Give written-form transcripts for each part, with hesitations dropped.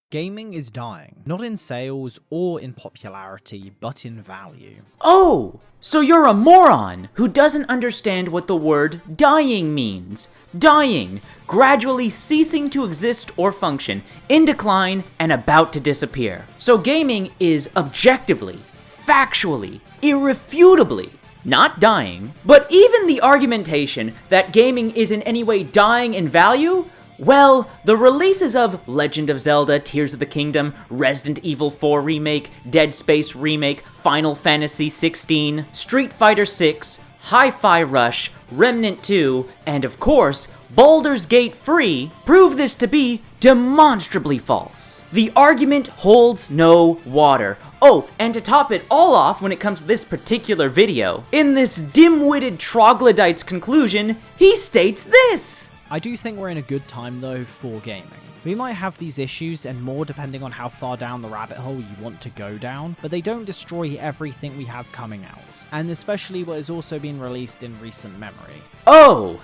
Gaming is dying, not in sales or in popularity, but in value. Oh, so you're a moron who doesn't understand what the word dying means. Dying, gradually ceasing to exist or function, in decline and about to disappear. So gaming is objectively, factually, irrefutably not dying, but even the argumentation that gaming is in any way dying in value, well, the releases of Legend of Zelda, Tears of the Kingdom, Resident Evil 4 Remake, Dead Space Remake, Final Fantasy 16, Street Fighter 6, Hi-Fi Rush, Remnant 2, and of course, Baldur's Gate Free prove this to be demonstrably false. The argument holds no water. Oh, and to top it all off when it comes to this particular video, in this dim-witted troglodyte's conclusion, he states this! I do think we're in a good time though for gaming. We might have these issues and more depending on how far down the rabbit hole you want to go down, but they don't destroy everything we have coming out, and especially what has also been released in recent memory. Oh!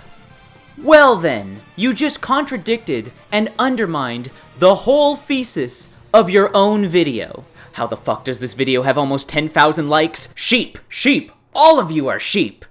Well then, you just contradicted and undermined the whole thesis of your own video. How the fuck does this video have almost 10,000 likes? Sheep! Sheep! All of you are sheep!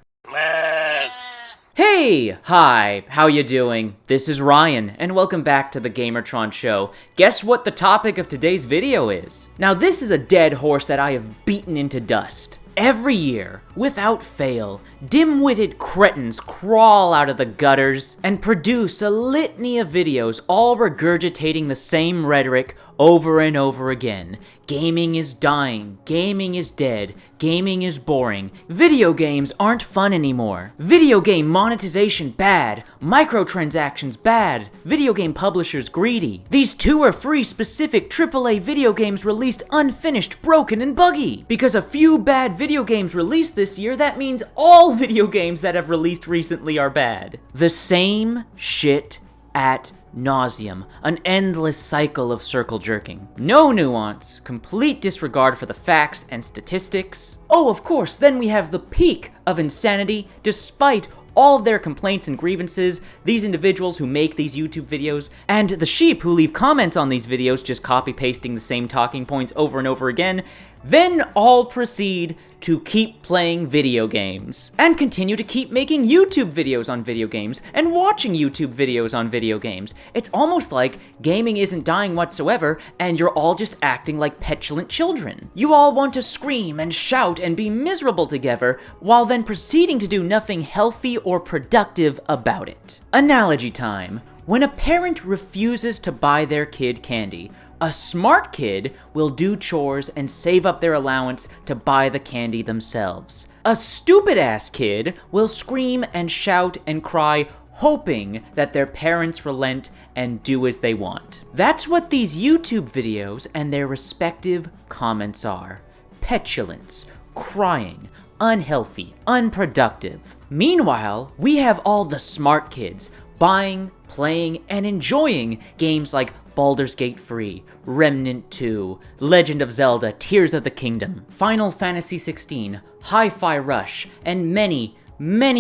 Hey! Hi, how you doing? This is Ryan, and welcome back to the Gamertron Show. Guess what the topic of today's video is? Now this is a dead horse that I have beaten into dust. Every year, without fail, dim-witted cretins crawl out of the gutters and produce a litany of videos all regurgitating the same rhetoric over and over again. Gaming is dying, gaming is dead, gaming is boring, video games aren't fun anymore, video game monetization bad, microtransactions bad, video game publishers greedy. These two are free specific AAA video games released unfinished, broken, and buggy. Because a few bad video games released this year, that means all video games that have released recently are bad. The same shit at nauseum, an endless cycle of circle jerking. No nuance, complete disregard for the facts and statistics. Oh, of course, then we have the peak of insanity. Despite all of their complaints and grievances, these individuals who make these YouTube videos, and the sheep who leave comments on these videos just copy-pasting the same talking points over and over again, then all proceed to keep playing video games, and continue to keep making YouTube videos on video games, and watching YouTube videos on video games. It's almost like gaming isn't dying whatsoever, and you're all just acting like petulant children. You all want to scream and shout and be miserable together, while then proceeding to do nothing healthy or productive about it. Analogy time. When a parent refuses to buy their kid candy, a smart kid will do chores and save up their allowance to buy the candy themselves. A stupid-ass kid will scream and shout and cry, hoping that their parents relent and do as they want. That's what these YouTube videos and their respective comments are. Petulance, crying, unhealthy, unproductive. Meanwhile, we have all the smart kids buying, playing, and enjoying games like Baldur's Gate Free, Remnant 2, Legend of Zelda, Tears of the Kingdom, Final Fantasy 16, Hi-Fi Rush, and many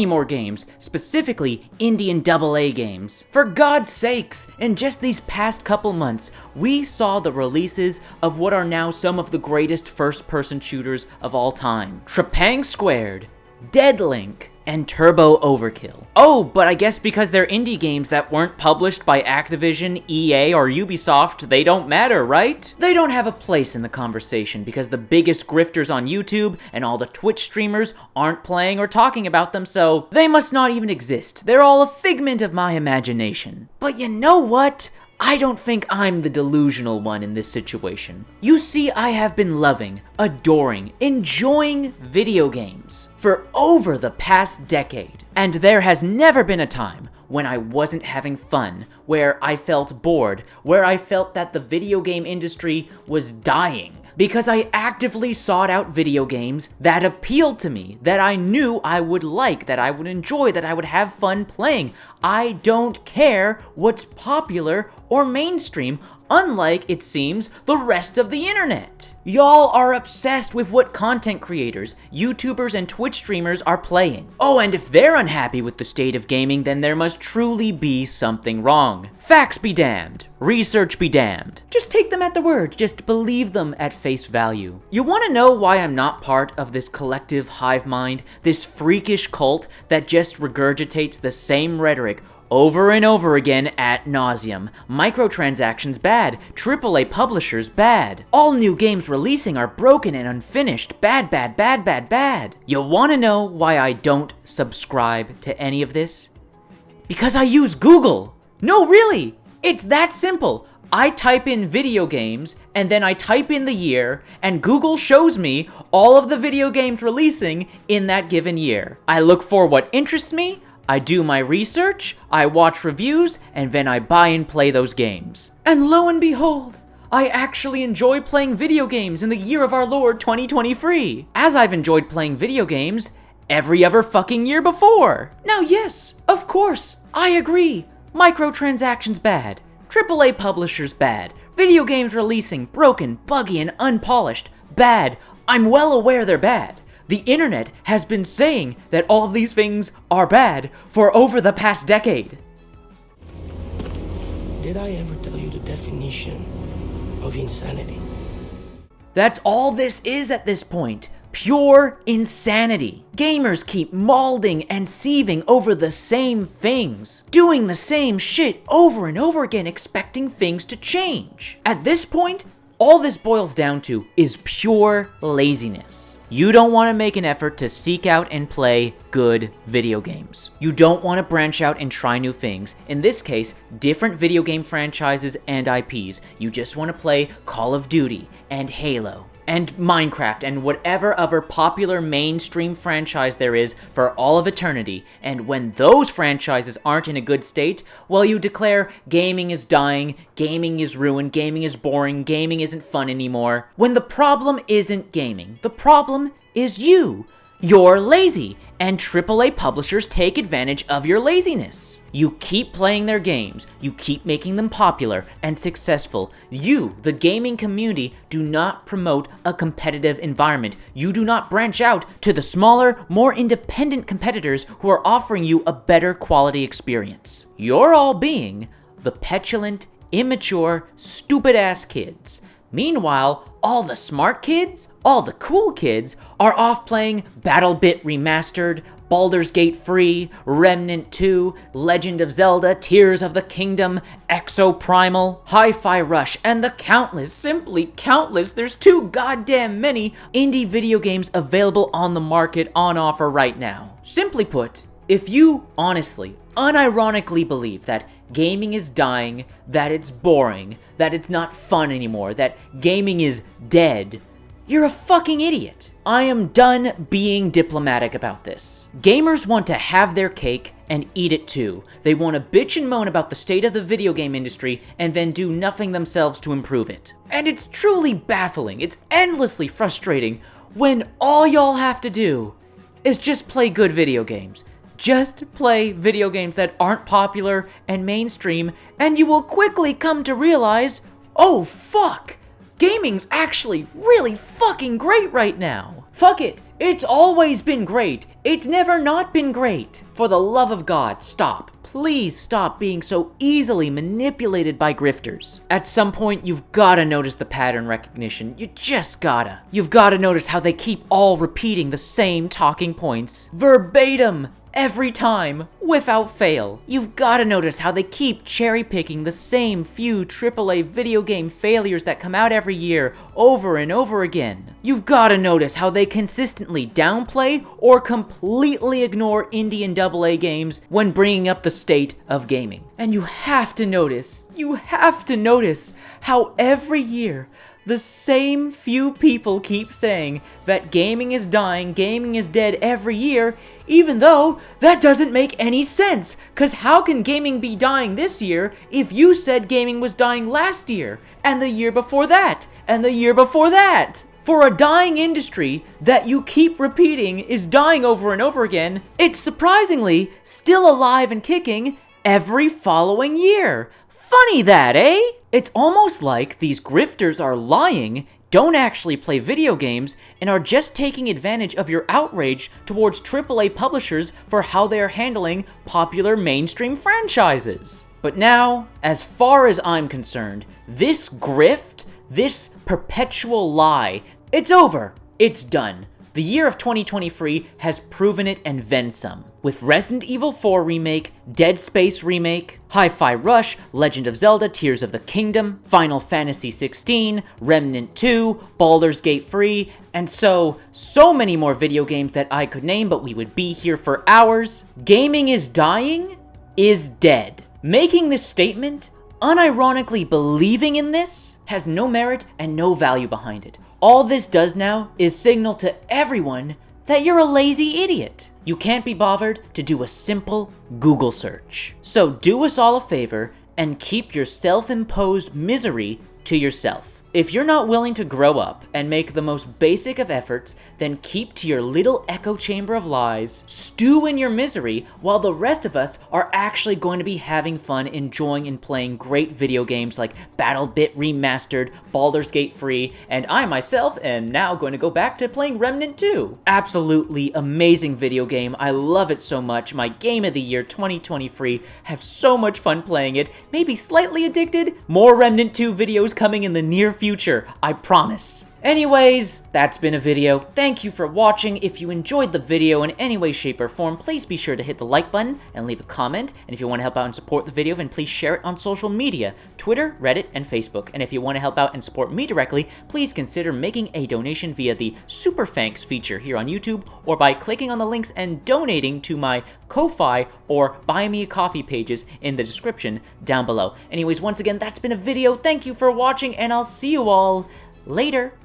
more games, specifically Indian AA games. For God's sakes, in just these past couple months, we saw the releases of what are now some of the greatest first-person shooters of all time. Trepang Squared, Deadlink, and Turbo Overkill. Oh, but I guess because they're indie games that weren't published by Activision, EA, or Ubisoft, they don't matter, right? They don't have a place in the conversation because the biggest grifters on YouTube and all the Twitch streamers aren't playing or talking about them, so they must not even exist. They're all a figment of my imagination. But you know what? I don't think I'm the delusional one in this situation. You see, I have been loving, adoring, enjoying video games for over the past decade. And there has never been a time when I wasn't having fun, where I felt bored, where I felt that the video game industry was dying. Because I actively sought out video games that appealed to me, that I knew I would like, that I would enjoy, that I would have fun playing. I don't care what's popular or mainstream unlike, it seems, the rest of the internet. Y'all are obsessed with what content creators, YouTubers, and Twitch streamers are playing. Oh, and if they're unhappy with the state of gaming, then there must truly be something wrong. Facts be damned. Research be damned. Just take them at the word. Just believe them at face value. You want to know why I'm not part of this collective hive mind, this freakish cult that just regurgitates the same rhetoric over and over again ad nauseum? Microtransactions bad, AAA publishers bad. All new games releasing are broken and unfinished. Bad, bad, bad, bad, bad. You wanna know why I don't subscribe to any of this? Because I use Google. No, really, it's that simple. I type in video games, and then I type in the year, and Google shows me all of the video games releasing in that given year. I look for what interests me, I do my research, I watch reviews, and then I buy and play those games. And lo and behold, I actually enjoy playing video games in the year of our Lord 2023, as I've enjoyed playing video games every other fucking year before. Now yes, of course, I agree. Microtransactions bad. AAA publishers bad. Video games releasing broken, buggy, and unpolished bad. I'm well aware they're bad. The internet has been saying that all of these things are bad for over the past decade. Did I ever tell you the definition of insanity? That's all this is at this point. Pure insanity. Gamers keep mauling and seething over the same things, doing the same shit over and over again, expecting things to change. At this point, all this boils down to is pure laziness. You don't want to make an effort to seek out and play good video games. You don't want to branch out and try new things. In this case, different video game franchises and IPs. You just want to play Call of Duty and Halo and Minecraft and whatever other popular mainstream franchise there is for all of eternity. And when those franchises aren't in a good state, well, you declare gaming is dying, gaming is ruined, gaming is boring, gaming isn't fun anymore. When the problem isn't gaming, the problem is you. You're lazy, and AAA publishers take advantage of your laziness. You keep playing their games, you keep making them popular and successful. You, the gaming community, do not promote a competitive environment. You do not branch out to the smaller, more independent competitors who are offering you a better quality experience. You're all being the petulant, immature, stupid-ass kids. Meanwhile, all the smart kids, all the cool kids, are off playing BattleBit Remastered, Baldur's Gate Free, Remnant 2, Legend of Zelda, Tears of the Kingdom, Exoprimal, Hi-Fi Rush, and the countless, simply countless, there's too goddamn many indie video games available on the market on offer right now. Simply put, if you honestly, unironically believe that gaming is dying, that it's boring, that it's not fun anymore, that gaming is dead, you're a fucking idiot. I am done being diplomatic about this. Gamers want to have their cake and eat it too. They want to bitch and moan about the state of the video game industry and then do nothing themselves to improve it. And it's truly baffling, it's endlessly frustrating when all y'all have to do is just play good video games. Just play video games that aren't popular and mainstream, and you will quickly come to realize, oh fuck, gaming's actually really fucking great right now. Fuck it, it's always been great. It's never not been great. For the love of God, stop. Please stop being so easily manipulated by grifters. At some point, you've gotta notice the pattern recognition. You just gotta. You've gotta notice how they keep all repeating the same talking points verbatim every time, without fail. You've gotta notice how they keep cherry-picking the same few AAA video game failures that come out every year, over and over again. You've gotta notice how they consistently downplay or completely ignore indie and AA games when bringing up the state of gaming. And you have to notice how every year, the same few people keep saying that gaming is dying, gaming is dead every year, even though that doesn't make any sense. Cause how can gaming be dying this year if you said gaming was dying last year, and the year before that, and the year before that? For a dying industry that you keep repeating is dying over and over again, it's surprisingly still alive and kicking every following year. Funny that, eh? It's almost like these grifters are lying, don't actually play video games, and are just taking advantage of your outrage towards AAA publishers for how they are handling popular mainstream franchises. But now, as far as I'm concerned, this grift, this perpetual lie, it's over. It's done. The year of 2023 has proven it and then some. With Resident Evil 4 Remake, Dead Space Remake, Hi-Fi Rush, Legend of Zelda Tears of the Kingdom, Final Fantasy XVI, Remnant 2, Baldur's Gate 3, and so many more video games that I could name, but we would be here for hours. Gaming is dying, is dead. Making this statement, unironically believing in this, has no merit and no value behind it. All this does now is signal to everyone that you're a lazy idiot. You can't be bothered to do a simple Google search. So do us all a favor and keep your self-imposed misery to yourself. If you're not willing to grow up and make the most basic of efforts, then keep to your little echo chamber of lies, stew in your misery, while the rest of us are actually going to be having fun, enjoying and playing great video games like BattleBit Remastered, Baldur's Gate 3, and I myself am now going to go back to playing Remnant 2. Absolutely amazing video game. I love it so much. My game of the year 2023. Have so much fun playing it. Maybe slightly addicted. More Remnant 2 videos coming in the near future, I promise. Anyways, that's been a video. Thank you for watching. If you enjoyed the video in any way, shape, or form, please be sure to hit the like button and leave a comment. And if you want to help out and support the video, then please share it on social media, Twitter, Reddit, and Facebook. And if you want to help out and support me directly, please consider making a donation via the Super Thanks feature here on YouTube, or by clicking on the links and donating to my Ko-Fi or Buy Me a Coffee pages in the description down below. Anyways, once again, that's been a video. Thank you for watching, and I'll see you all later.